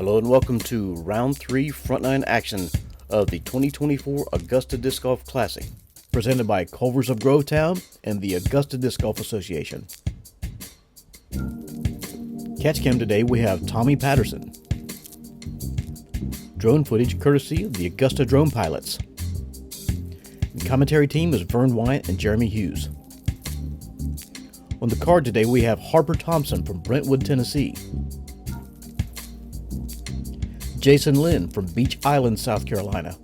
Hello and welcome to Round 3 Frontline action of the 2024 Augusta Disc Golf Classic, presented by Culvers of Grovetown and the Augusta Disc Golf Association. Catch cam today we have Tommy Patterson. Drone footage courtesy of the Augusta Drone Pilots. The commentary team is Vern Weygandt and Jeremy Hughes. On the card today we have Harper Thompson from Brentwood, Tennessee. Lynn from Beach Island, South Carolina.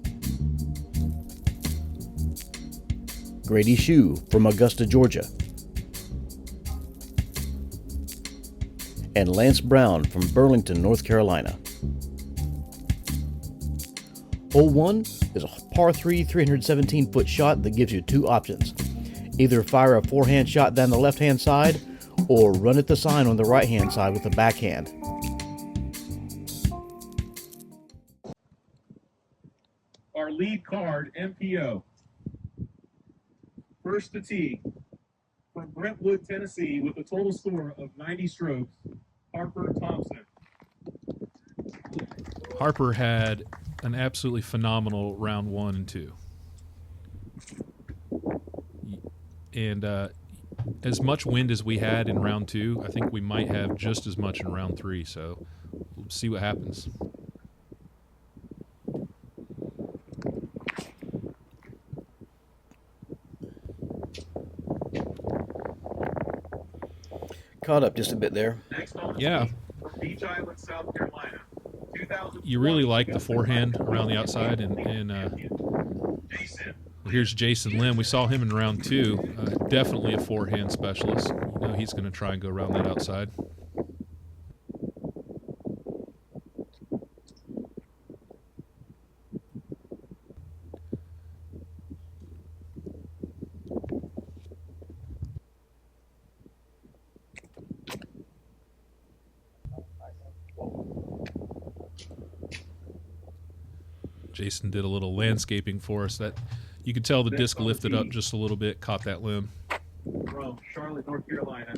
Grady Shue from Augusta, Georgia. And Lance Brown from Burlington, North Carolina. Hole 1 is a par 3 317-foot shot that gives you two options. Either fire a forehand shot down the left-hand side or run at the sign on the right-hand side with a backhand. Our lead card, MPO. First to tee from Brentwood, Tennessee, with a total score of 90 strokes, Harper Thompson. Harper had an absolutely phenomenal round 1 and 2. And as much wind as we had in round 2, I think we might have just as much in round 3, so we'll see what happens. Caught up just a bit there. Yeah. Beach Island, South Carolina. You really like the forehand around the outside, and here's Jason Lynn. We saw him in round 2. Definitely a forehand specialist. You know he's going to try and go around that outside. Jason did a little landscaping for us. That you could tell the disc lifted up just a little bit, caught that limb. From Charlotte, North Carolina,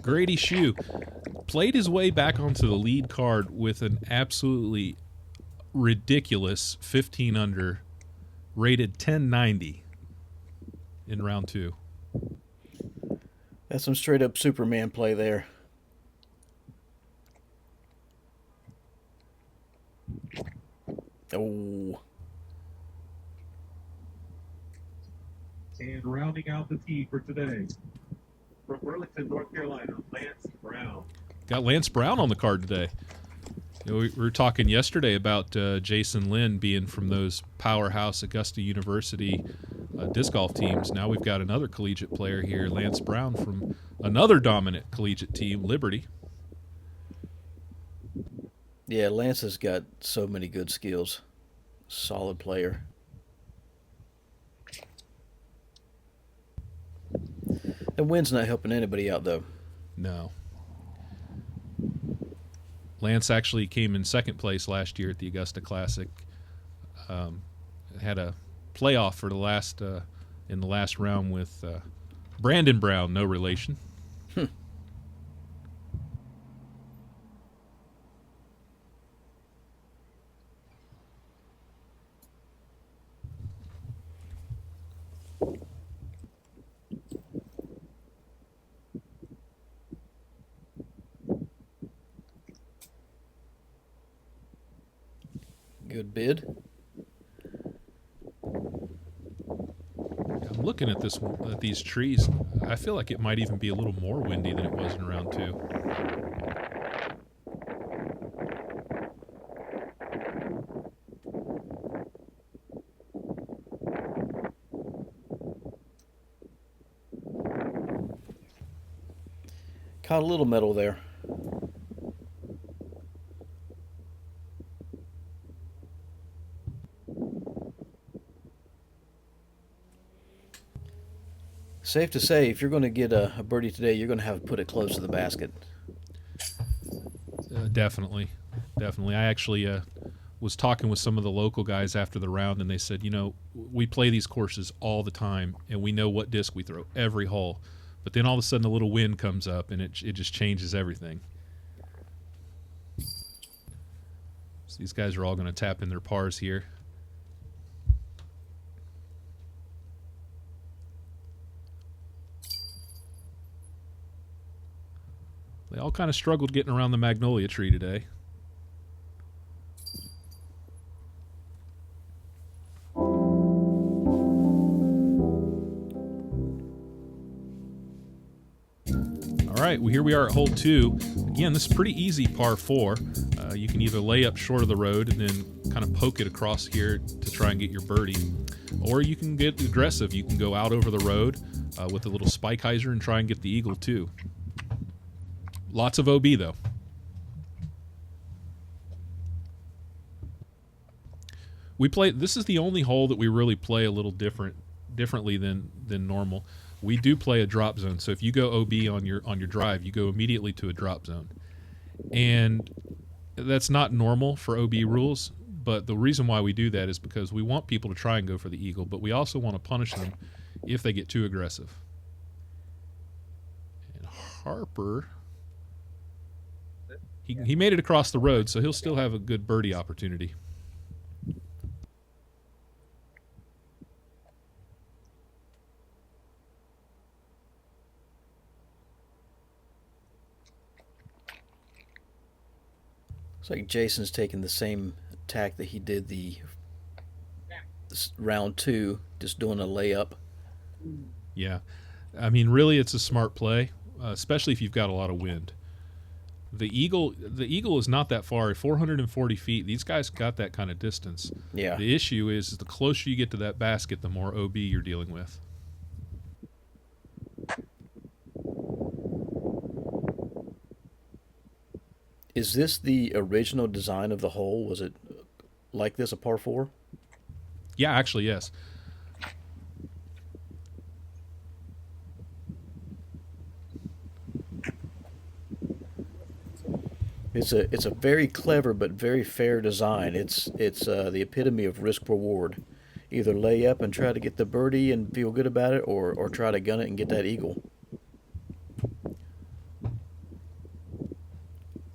Grady Shue played his way back onto the lead card with an absolutely ridiculous 15 under, rated 1090 in round 2. That's some straight up Superman play there. Oh. And rounding out the tee for today, from Burlington, North Carolina, Lance Brown. Got Lance Brown on the card today. You know, we were talking yesterday about Jason Lynn being from those powerhouse Augusta University disc golf teams. Now we've got another collegiate player here, Lance Brown, from another dominant collegiate team, Liberty. Yeah, Lance has got so many good skills. Solid player. The wind's not helping anybody out, though. No. Lance actually came in second place last year at the Augusta Classic. Had a playoff for the last in the last round with Brandon Brown, no relation. Good bid. I'm looking at these trees. I feel like it might even be a little more windy than it was in round 2. Caught a little metal there. Safe to say, if you're going to get a birdie today, you're going to have to put it close to the basket. Definitely. I actually was talking with some of the local guys after the round, and they said, you know, we play these courses all the time, and we know what disc we throw every hole. But then all of a sudden a little wind comes up, and it just changes everything. these guys are all going to tap in their pars here. They all kind of struggled getting around the magnolia tree today. All right, well, here we are at hole 2. Again, this is pretty easy par 4. You can either lay up short of the road and then kind of poke it across here to try and get your birdie. Or you can get aggressive. You can go out over the road with a little spike hyzer and try and get the eagle too. Lots of OB though. This is the only hole that we really play a little differently than normal. We do play a drop zone. So if you go OB on your drive, you go immediately to a drop zone. And that's not normal for OB rules, but the reason why we do that is because we want people to try and go for the eagle, but we also want to punish them if they get too aggressive. And Harper, he made it across the road, so he'll still have a good birdie opportunity. Looks like Jason's taking the same tack that he did the round 2, just doing a layup. Yeah. I mean, really, it's a smart play, especially if you've got a lot of wind. The eagle is not that far, 440 feet. These guys got that kind of distance. Yeah. The issue is the closer you get to that basket, the more OB you're dealing with. Is this the original design of the hole? Was it like this, a par 4? Yeah, actually, yes. It's a very clever but very fair design. It's the epitome of risk reward. Either lay up and try to get the birdie and feel good about it, or try to gun it and get that eagle.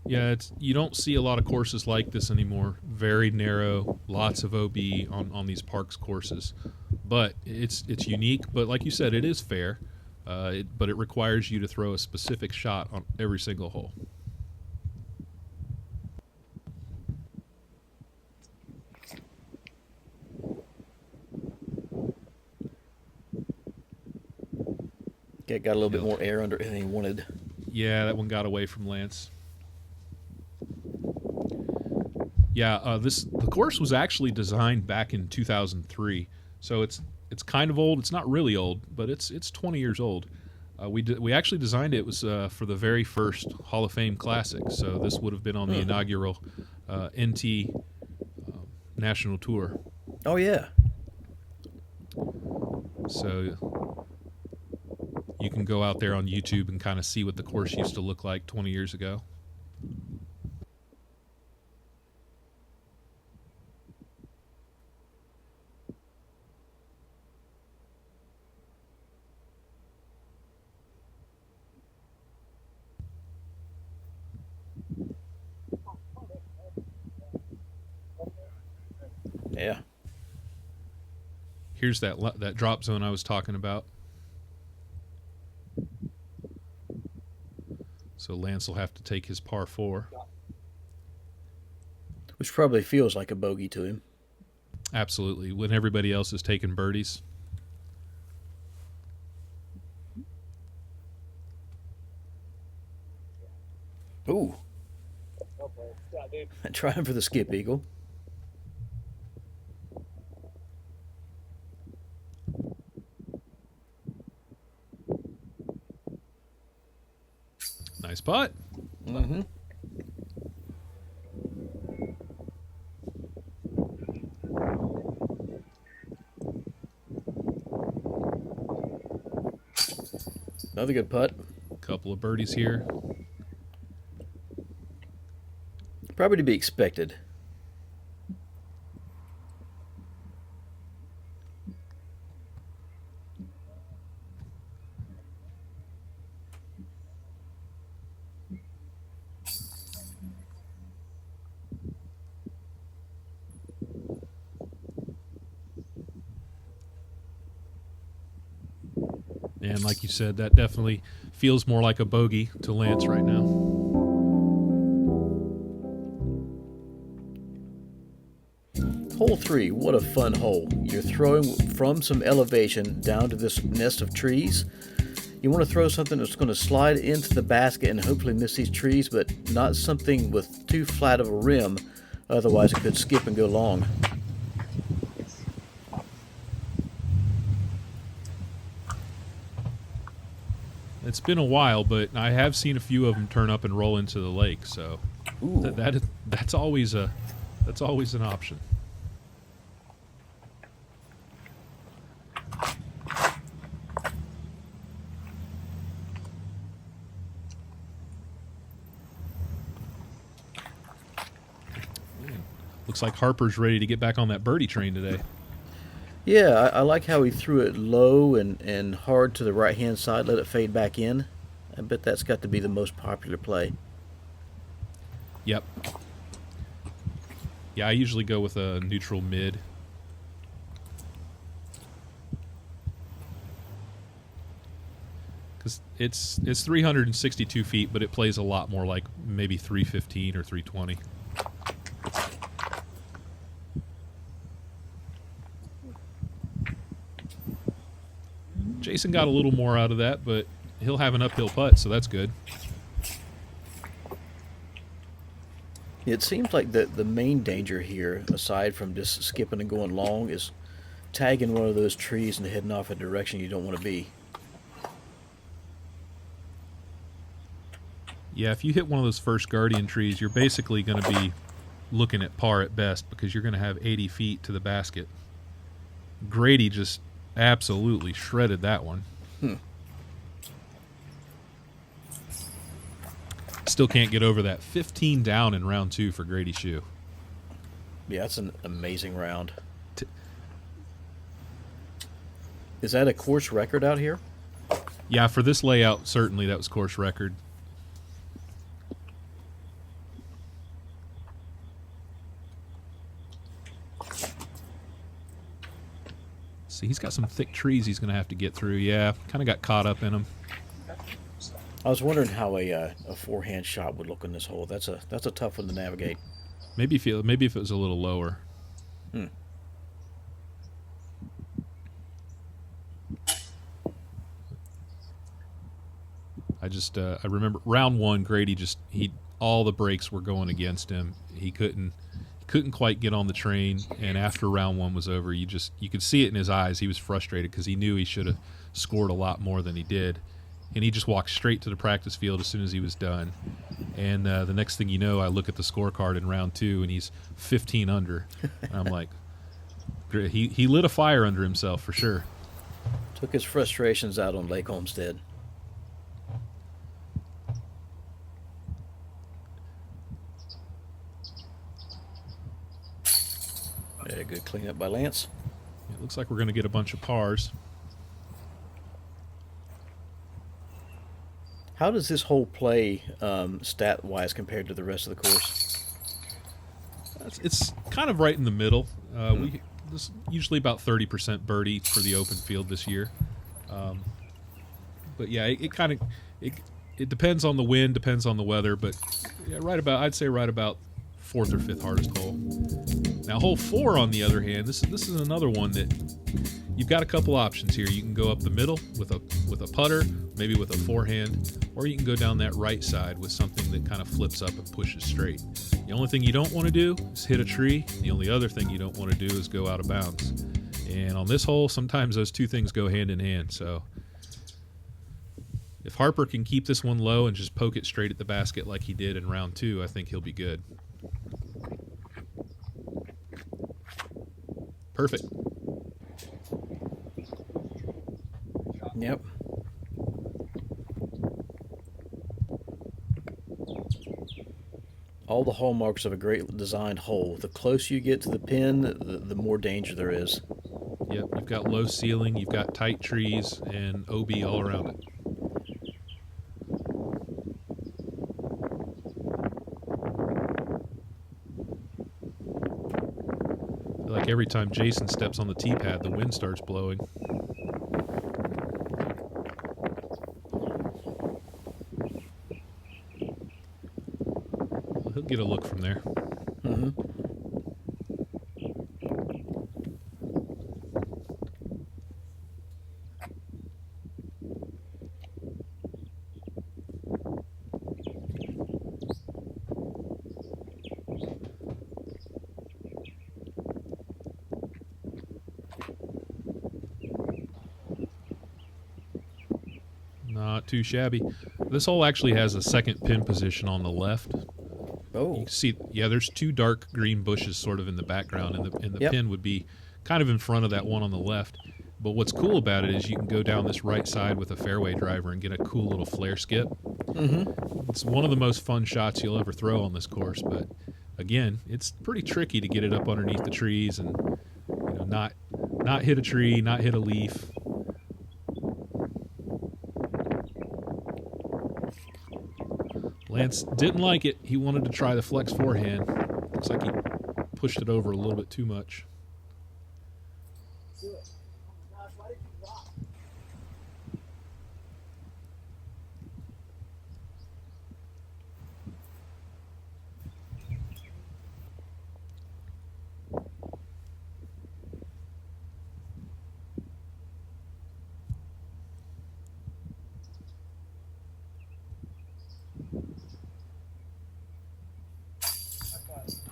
Yeah, you don't see a lot of courses like this anymore. Very narrow, lots of OB on these parks courses. But it's unique. But like you said, it is fair. But it requires you to throw a specific shot on every single hole. Got a little bit more air under it than he wanted. Yeah, that one got away from Lance. Yeah, the course was actually designed back in 2003, so it's kind of old. It's not really old, but it's 20 years old. We actually designed it. It was for the very first Hall of Fame Classic, so this would have been on the inaugural NT National Tour. Oh yeah. So you can go out there on YouTube and kind of see what the course used to look like 20 years ago. Yeah. Here's that drop zone I was talking about. So Lance will have to take his par 4. Which probably feels like a bogey to him. Absolutely. When everybody else is taking birdies. Ooh. Trying for the skip eagle. Nice putt. Mm-hmm. Another good putt. Couple of birdies here. Probably to be expected. And like you said, that definitely feels more like a bogey to Lance right now. Hole 3, what a fun hole. You're throwing from some elevation down to this nest of trees. You want to throw something that's going to slide into the basket and hopefully miss these trees, but not something with too flat of a rim, otherwise it could skip and go long. It's been a while, but I have seen a few of them turn up and roll into the lake, so that's always an option. Looks like Harper's ready to get back on that birdie train today. Yeah, I like how he threw it low and hard to the right-hand side, let it fade back in. I bet that's got to be the most popular play. Yep. Yeah, I usually go with a neutral mid. Because it's 362 feet, but it plays a lot more like maybe 315 or 320. Jason got a little more out of that, but he'll have an uphill putt, so that's good. It seems like the main danger here, aside from just skipping and going long, is tagging one of those trees and heading off a direction you don't want to be. Yeah, if you hit one of those first guardian trees, you're basically going to be looking at par at best because you're going to have 80 feet to the basket. Grady just absolutely shredded that one. Still can't get over that 15 down in round 2 for Grady Shue. Yeah, that's an amazing round. Is that a course record out here? Yeah, for this layout, certainly that was course record. See, he's got some thick trees he's going to have to get through. Yeah, kind of got caught up in them. I was wondering how a forehand shot would look in this hole. That's a tough one to navigate. Maybe if it was a little lower. I remember round 1, Grady all the brakes were going against him. He couldn't quite get on the train, and after round 1 was over, you could see it in his eyes. He was frustrated because he knew he should have scored a lot more than he did. And he just walked straight to the practice field as soon as he was done. And the next thing you know, I look at the scorecard in round 2, and he's 15 under. And I'm like, he lit a fire under himself for sure. Took his frustrations out on Lake Olmstead. Yeah, good cleanup by Lance. It looks like we're going to get a bunch of pars. How does this hole play stat-wise compared to the rest of the course? It's kind of right in the middle. This usually about 30% birdie for the open field this year. But yeah, it depends on the wind, depends on the weather. But yeah, I'd say right about 4th or 5th hardest hole. Now, hole 4, on the other hand, this is another one that you've got a couple options here. You can go up the middle with a putter, maybe with a forehand, or you can go down that right side with something that kind of flips up and pushes straight. The only thing you don't want to do is hit a tree. The only other thing you don't want to do is go out of bounds. And on this hole, sometimes those two things go hand in hand. So if Harper can keep this one low and just poke it straight at the basket like he did in round 2, I think he'll be good. Perfect. Yep. All the hallmarks of a great designed hole. The closer you get to the pin, the more danger there is. Yep, you've got low ceiling, you've got tight trees, and OB all around it. Like every time Jason steps on the tee pad, the wind starts blowing. he'll get a look from there. Mm-hmm. Not too shabby. This hole actually has a second pin position on the left. Oh. You can see, yeah, there's 2 dark green bushes sort of in the background, and the Yep. pin would be kind of in front of that one on the left. But what's cool about it is you can go down this right side with a fairway driver and get a cool little flare skip. Mm-hmm. It's one of the most fun shots you'll ever throw on this course, but again, it's pretty tricky to get it up underneath the trees and not hit a tree, not hit a leaf. Lance didn't like it. He wanted to try the flex forehand. Looks like he pushed it over a little bit too much.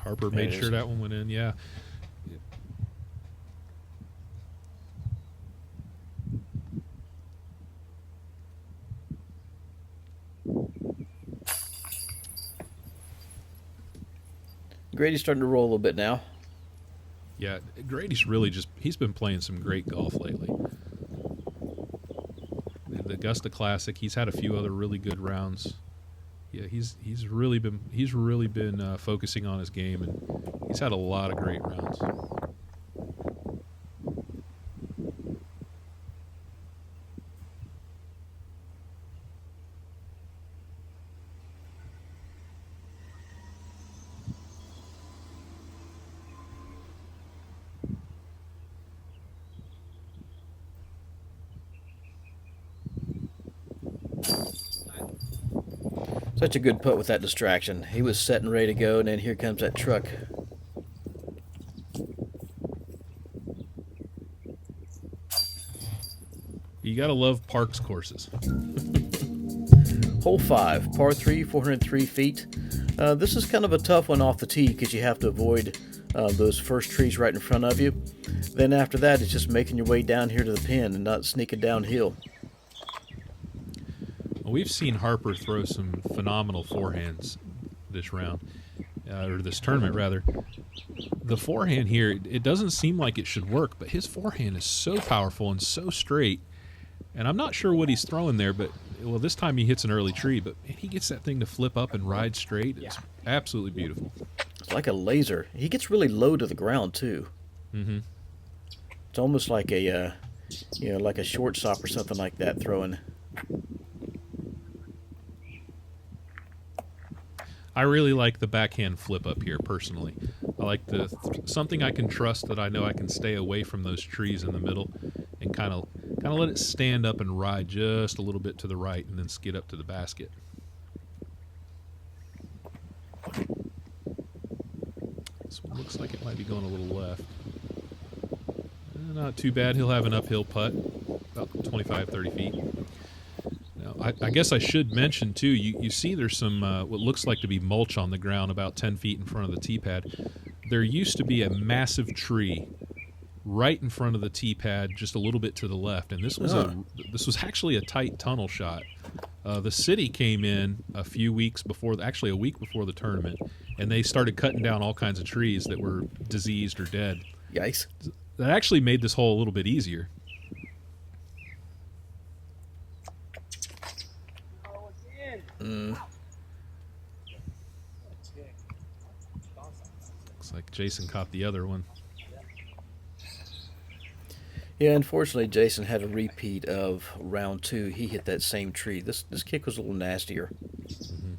Harper There made it sure is. that one went in, yeah. Grady's starting to roll a little bit now. Yeah, Grady's really he's been playing some great golf lately. The Augusta Classic, he's had a few other really good rounds. Yeah, he's really been focusing on his game, and he's had a lot of great rounds. Such a good putt with that distraction. He was set and ready to go, and then here comes that truck. You gotta love Parks courses. Hole 5, par 3, 403 feet. This is kind of a tough one off the tee because you have to avoid those first trees right in front of you. Then after that, it's just making your way down here to the pin and not sneaking downhill. We've seen Harper throw some phenomenal forehands this round, or this tournament rather. The forehand here, it doesn't seem like it should work, but his forehand is so powerful and so straight. And I'm not sure what he's throwing there, but well, this time he hits an early tree, but man, he gets that thing to flip up and ride straight. It's absolutely beautiful. It's like a laser. He gets really low to the ground too. Mm-hmm. It's almost like a, like a shortstop or something like that throwing. I really like the backhand flip up here personally. I like something I can trust, that I know I can stay away from those trees in the middle and kind of let it stand up and ride just a little bit to the right and then skid up to the basket. This one looks like it might be going a little left. Not too bad. He'll have an uphill putt, about 25, 30 feet. Now, I guess I should mention, too, you see there's some what looks like to be mulch on the ground about 10 feet in front of the tee pad. There used to be a massive tree right in front of the tee pad, just a little bit to the left, and this was actually a tight tunnel shot. The city came in a week before the tournament, and they started cutting down all kinds of trees that were diseased or dead. Yikes. That actually made this hole a little bit easier. Looks like Jason caught the other one. Yeah, unfortunately, Jason had a repeat of round 2. He hit that same tree. This kick was a little nastier. Mm-hmm.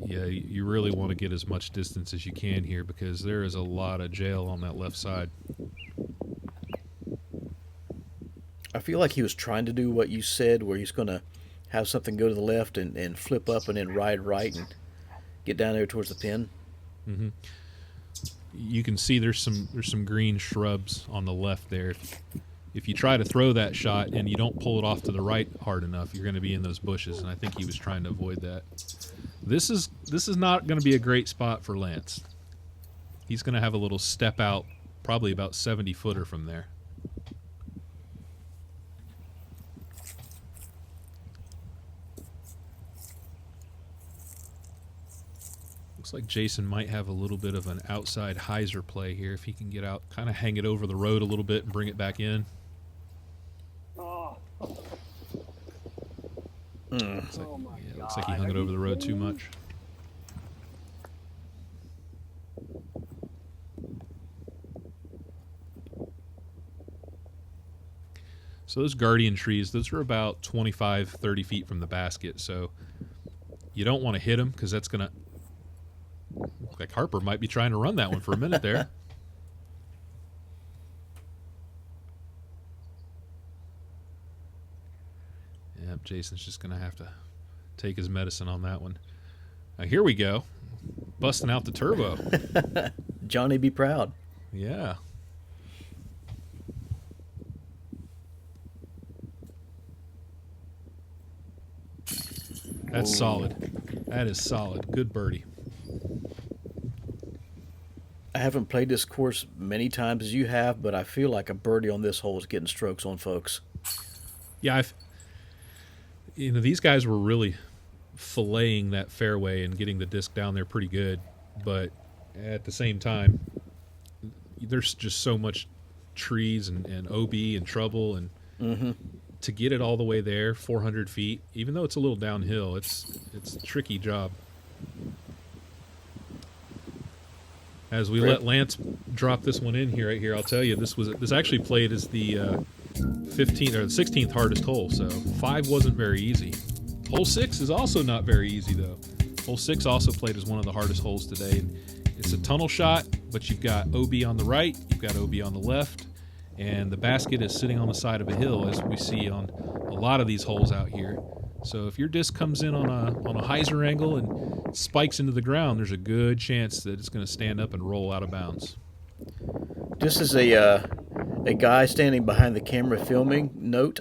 Yeah, you really want to get as much distance as you can here because there is a lot of jail on that left side. I feel like he was trying to do what you said, where he's going to have something go to the left and flip up and then ride right. And get down there towards the pin. Mm-hmm. You can see there's some green shrubs on the left there. If you try to throw that shot and you don't pull it off to the right hard enough, you're going to be in those bushes, and I think he was trying to avoid that. This is not going to be a great spot for Lance. He's going to have a little step out, probably about 70-footer from there. Looks like Jason might have a little bit of an outside hyzer play here if he can get out, kind of hang it over the road a little bit and bring it back in. Looks like he hung it over the road too much. So those guardian trees, those are about 25, 30 feet from the basket. So you don't want to hit them because that's going to look like Harper might be trying to run that one for a minute there. Yep, Jason's just going to have to take his medicine on that one. Now here we go. Busting out the turbo. Johnny, be proud. Yeah. That's solid. That is solid. Good birdie. I haven't played this course many times as you have, but I feel like a birdie on this hole is getting strokes on folks. Yeah, these guys were really filleting that fairway and getting the disc down there pretty good, but at the same time, there's just so much trees and OB and trouble, and to get it all the way there, 400 feet, even though it's a little downhill, it's a tricky job. As we let Lance drop this one in here, right here, I'll tell you, this actually played as the 15th or the 16th hardest hole, so 5 wasn't very easy. Hole 6 is also not very easy though. Hole 6 also played as one of the hardest holes today. It's a tunnel shot, but you've got OB on the right, you've got OB on the left, and the basket is sitting on the side of a hill, as we see on a lot of these holes out here. So if your disc comes in on a hyzer angle and spikes into the ground, there's a good chance that it's going to stand up and roll out of bounds. This is a guy standing behind the camera filming. Note,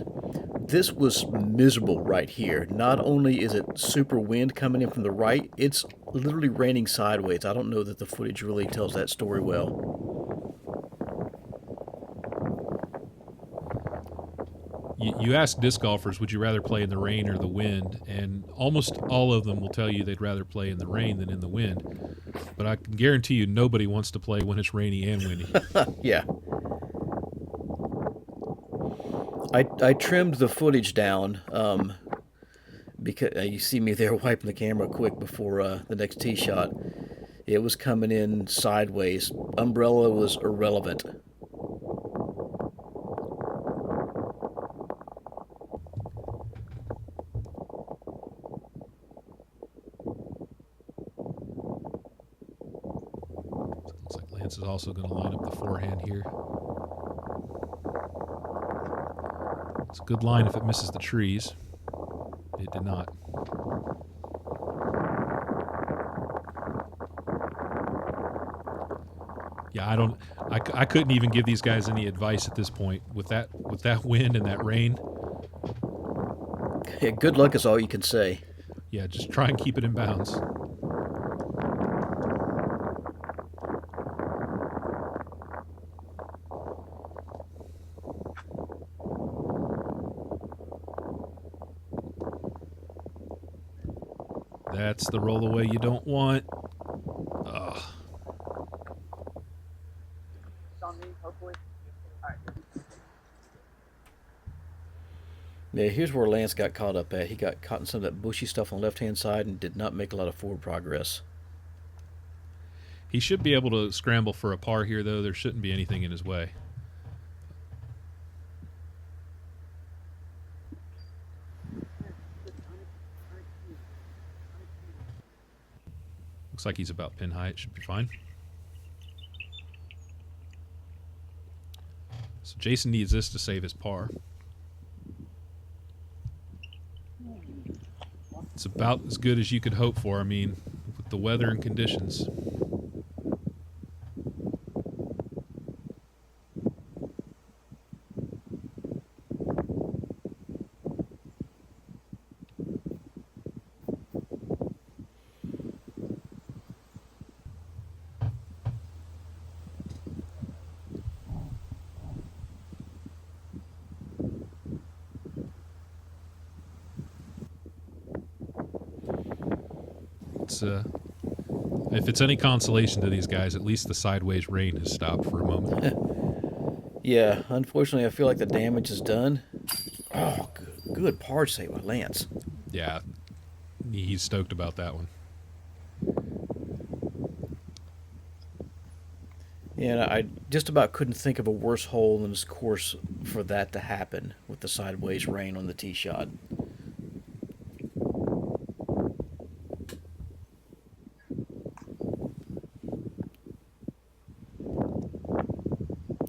this was miserable right here. Not only is it super wind coming in from the right, it's literally raining sideways. I don't know that the footage really tells that story well. You ask disc golfers, would you rather play in the rain or the wind? And almost all of them will tell you they'd rather play in the rain than in the wind. But I can guarantee you nobody wants to play when it's rainy and windy. Yeah. I trimmed the footage down because you see me there wiping the camera quick before the next tee shot. It was coming in sideways. Umbrella was irrelevant. Looks like Lance is also going to line up the forehand here. It's a good line if it misses the trees. It did not. Yeah, I couldn't even give these guys any advice at this point with that wind and that rain. Yeah, good luck is all you can say. Yeah, just try and keep it in bounds. That's the roll away you don't want. Ugh. Yeah, here's where Lance got caught up at. He got caught in some of that bushy stuff on the left-hand side and did not make a lot of forward progress. He should be able to scramble for a par here, though. There shouldn't be anything in his way. Looks like he's about pin height. Should be fine. So Jason needs this to save his par. It's about as good as you could hope for. I mean, with the weather and conditions. If it's any consolation to these guys, at least the sideways rain has stopped for a moment. Yeah, unfortunately, I feel like the damage is done. Oh, good par save by Lance. Yeah, he's stoked about that one. Yeah, I just about couldn't think of a worse hole in this course for that to happen with the sideways rain on the tee shot.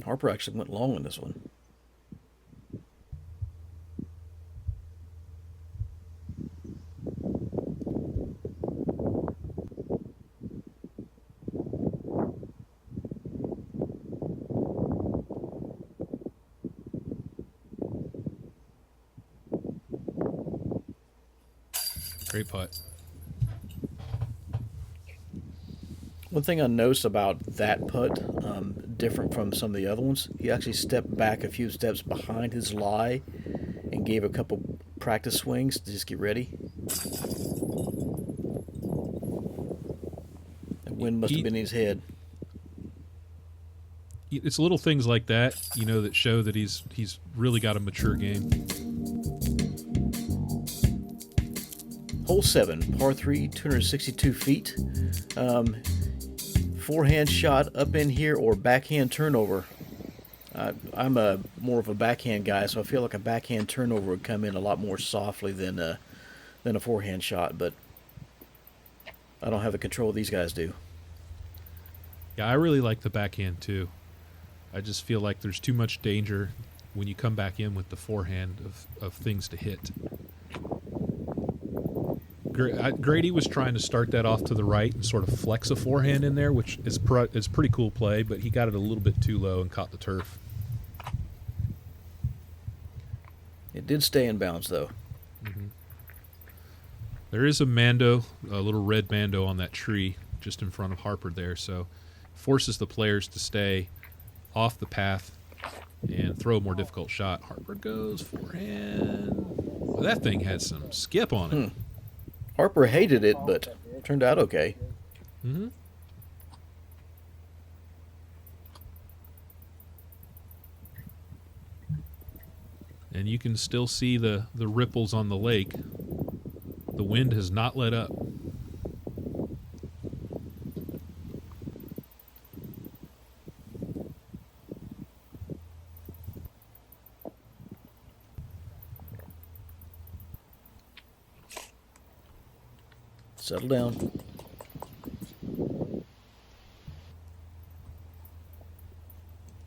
Harper actually went long on this one. Great putt. One thing I noticed about that putt, different from some of the other ones, he actually stepped back a few steps behind his lie and gave a couple practice swings to just get ready. The wind must have been in his head. It's little things like that, you know, that show that he's really got a mature game. Hole 7, par 3, 262 feet. Forehand shot up in here or backhand turnover. I'm more of a backhand guy, so I feel like a backhand turnover would come in a lot more softly than a forehand shot, but I don't have the control these guys do. Yeah, I really like the backhand too. I just feel like there's too much danger when you come back in with the forehand of things to hit. Grady was trying to start that off to the right and sort of flex a forehand in there, which is pretty cool play, but he got it a little bit too low and caught the turf. It did stay in bounds, though. Mm-hmm. There is a little red mando on that tree just in front of Harper there, so forces the players to stay off the path and throw a more difficult shot. Harper goes forehand. Well, that thing had some skip on it. Harper hated it, but turned out okay. Mm-hmm. And you can still see the ripples on the lake. The wind has not let up. Settle down.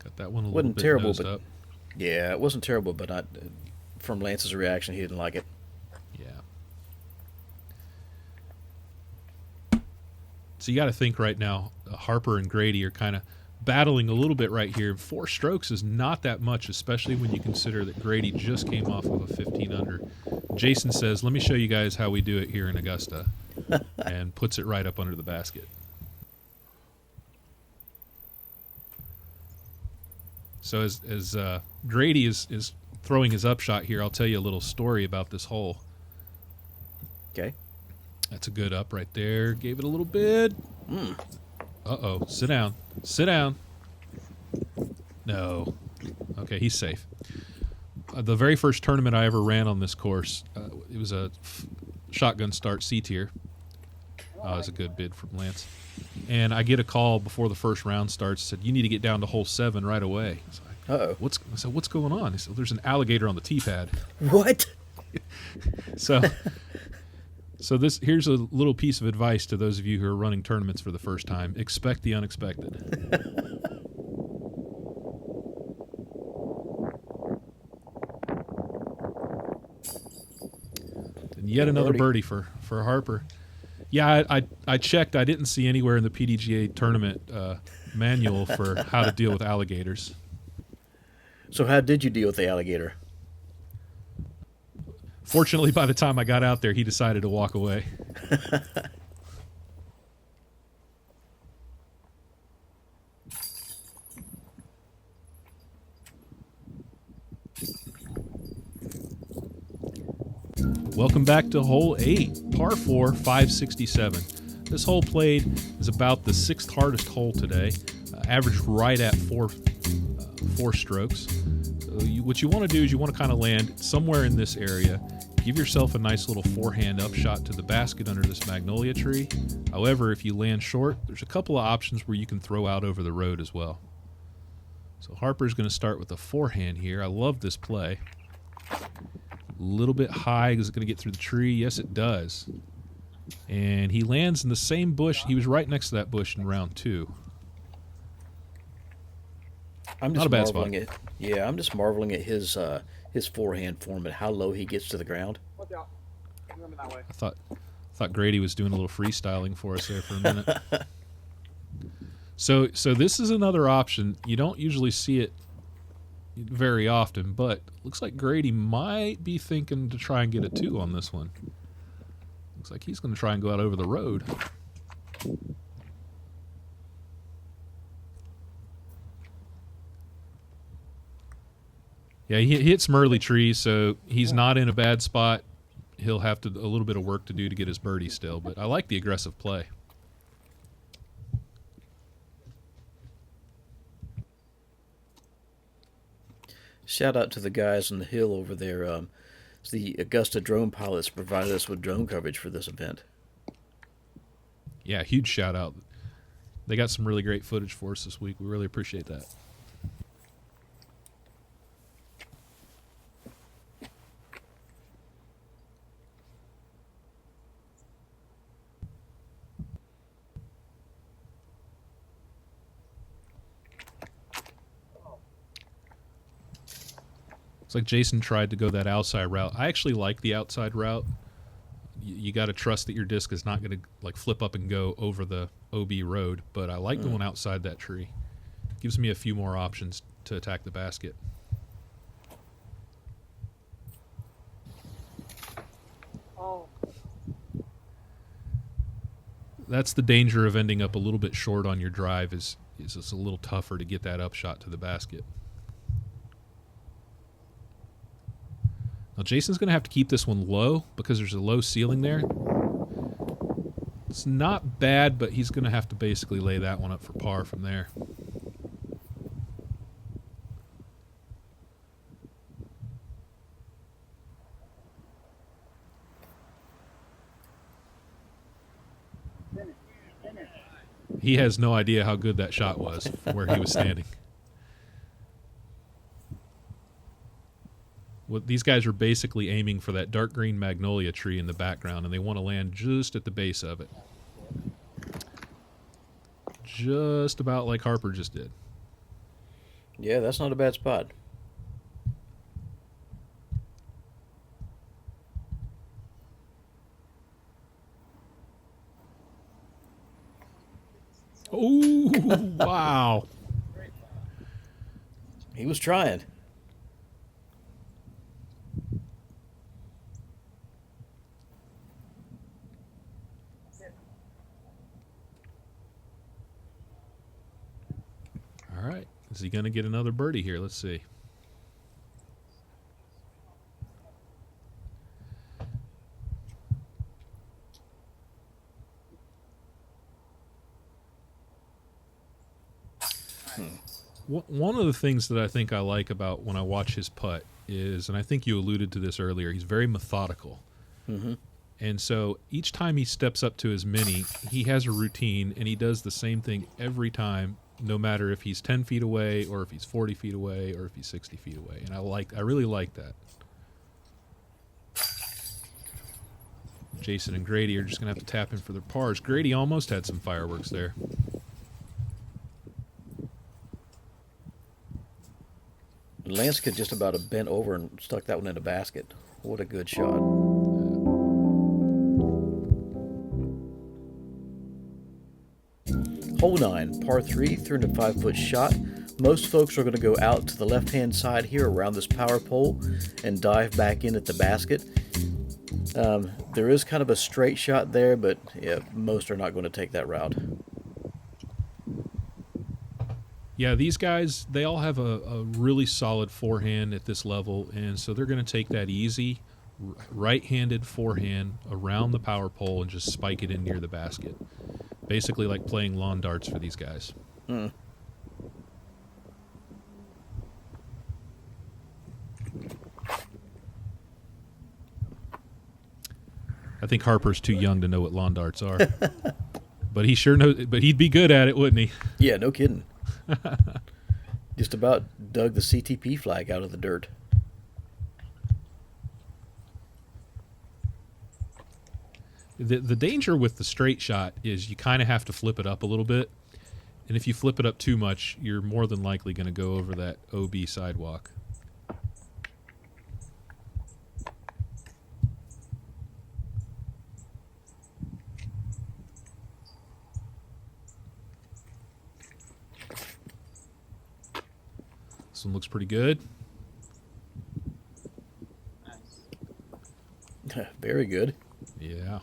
Got that one a little Wasn't bit terrible, nosed but up. yeah, it wasn't terrible, but from Lance's reaction, he didn't like it. Yeah. So you got to think right now, Harper and Grady are kind of battling a little bit right here. 4 strokes is not that much, especially when you consider that Grady just came off of a 15 under. Jason says, "Let me show you guys how we do it here in Augusta," and puts it right up under the basket. So as Grady is throwing his upshot here, I'll tell you a little story about this hole. Okay. That's a good up right there. Gave it a little bit. Uh-oh. Sit down. Sit down. No. Okay, he's safe. The very first tournament I ever ran on this course, it was a shotgun start C-tier. It was a good bid from Lance. And I get a call before the first round starts. Said, "You need to get down to hole 7 right away." I was like, Uh-oh. I said, "What's going on?" He said, "There's an alligator on the tee pad." What? So here's a little piece of advice to those of you who are running tournaments for the first time. Expect the unexpected. And yet another birdie for Harper. Yeah, I checked. I didn't see anywhere in the PDGA tournament manual for how to deal with alligators. So how did you deal with the alligator? Fortunately, by the time I got out there, he decided to walk away. Welcome back to hole 8, par 4, 567. This hole played is about the 6th hardest hole today, averaged right at four strokes. So what you want to do is you want to kind of land somewhere in this area. Give yourself a nice little forehand upshot to the basket under this magnolia tree. However, if you land short, there's a couple of options where you can throw out over the road as well. So Harper's going to start with a forehand here. I love this play. A little bit high. Is it going to get through the tree? Yes, it does. And he lands in the same bush. He was right next to that bush in round 2. I'm Not just a bad marveling spot. at I'm just marveling at his forehand form and how low he gets to the ground. I thought Grady was doing a little freestyling for us there for a minute. So this is another option. You don't usually see it very often, but looks like Grady might be thinking to try and get a 2 on this one. Looks like he's going to try and go out over the road. Yeah, he hit some early trees, so he's not in a bad spot. He'll have a little bit of work to do to get his birdie still, but I like the aggressive play. Shout out to the guys on the hill over there. It's the Augusta drone pilots provided us with drone coverage for this event. Yeah, huge shout out. They got some really great footage for us this week. We really appreciate that. It's like Jason tried to go that outside route. I actually like the outside route. You got to trust that your disc is not going to like flip up and go over the OB road, but I like going outside that tree. Gives me a few more options to attack the basket. That's the danger of ending up a little bit short on your drive is it's a little tougher to get that upshot to the basket. Now Jason's going to have to keep this one low because there's a low ceiling there. It's not bad, but he's going to have to basically lay that one up for par from there. He has no idea how good that shot was from where he was standing. Well, these guys are basically aiming for that dark green magnolia tree in the background, and they want to land just at the base of it. Just about like Harper just did. Yeah, that's not a bad spot. Oh, wow. He was trying. All right. Is he going to get another birdie here? Let's see. One of the things that I think I like about when I watch his putt is, and I think you alluded to this earlier, he's very methodical. Mm-hmm. And so each time he steps up to his mini, he has a routine, and he does the same thing every time, no matter if he's 10 feet away or if he's 40 feet away or if he's 60 feet away. And I really like that. Jason and Grady are just going to have to tap in for their pars. Grady almost had some fireworks there. Lance could just about have bent over and stuck that one in the basket. What a good shot. Hole 9, par 3, 305-foot shot. Most folks are going to go out to the left-hand side here around this power pole and dive back in at the basket. There is kind of a straight shot there, but yeah, most are not going to take that route. Yeah, these guys, they all have a really solid forehand at this level, and so they're going to take that easy right-handed forehand around the power pole and just spike it in near the basket. Basically like playing lawn darts for these guys. Mm. I think Harper's too young to know what lawn darts are. But he sure knows. But he'd be good at it, wouldn't he? Yeah, no kidding. Just about dug the CTP flag out of the dirt. The danger with the straight shot is you kind of have to flip it up a little bit. And if you flip it up too much, you're more than likely going to go over that OB sidewalk. This one looks pretty good. Nice. Very good. Yeah.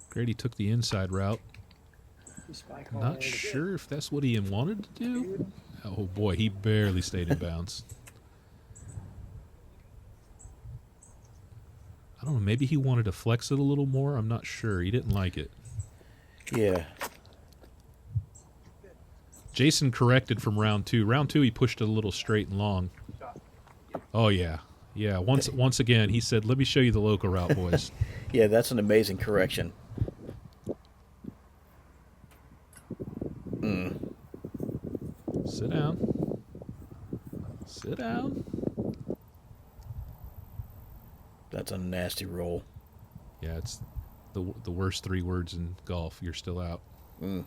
Grady took the inside route. Not sure if that's what he wanted to do. Oh boy, he barely stayed in bounds. I don't know, maybe he wanted to flex it a little more. I'm not sure. He didn't like it. Yeah. Jason corrected from round two. Round two, he pushed it a little straight and long. Oh, yeah. Yeah, once again, he said, let me show you the local route, boys. Yeah, that's an amazing correction. Sit down. Sit down. That's a nasty roll. Yeah, it's the worst 3 words in golf. You're still out. Mm.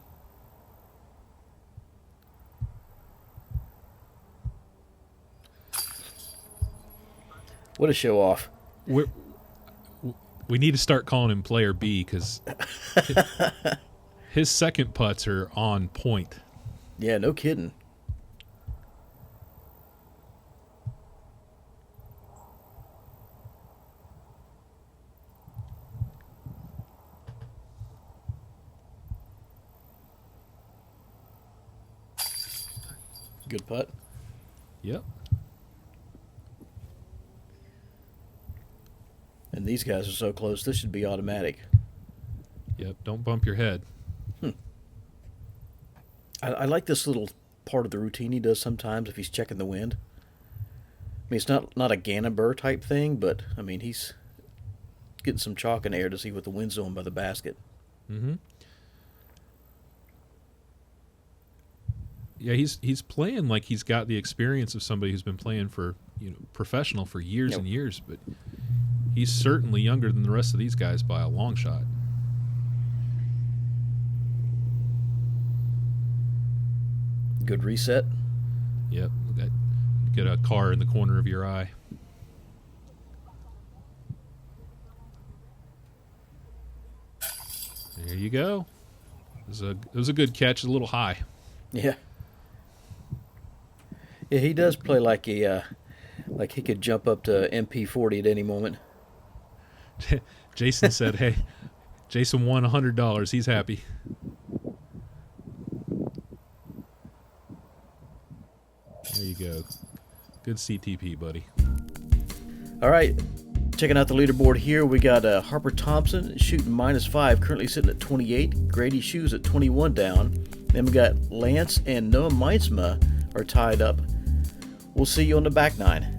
What a show off. We need to start calling him Player B because his second putts are on point. Yeah, no kidding. Good putt. Yep. And these guys are so close, this should be automatic. Yep, don't bump your head. I like this little part of the routine he does sometimes if he's checking the wind. I mean, it's not a Gannon-Burr type thing, but, I mean, he's getting some chalk in air to see what the wind's doing by the basket. Mm-hmm. Yeah, he's playing like he's got the experience of somebody who's been playing for, professional for years and years, but he's certainly younger than the rest of these guys by a long shot. Good reset. Yep, get a car in the corner of your eye. There you go. It was a good catch, a little high. Yeah. Yeah, he does play like he could jump up to MP40 at any moment. Jason said, "Hey, Jason won $100. He's happy." There you go. Good CTP, buddy. All right. Checking out the leaderboard here, we got Harper Thompson shooting -5, currently sitting at 28. Grady Shue's at 21 down. Then we got Lance and Noah Meitzma are tied up. We'll see you on the back nine.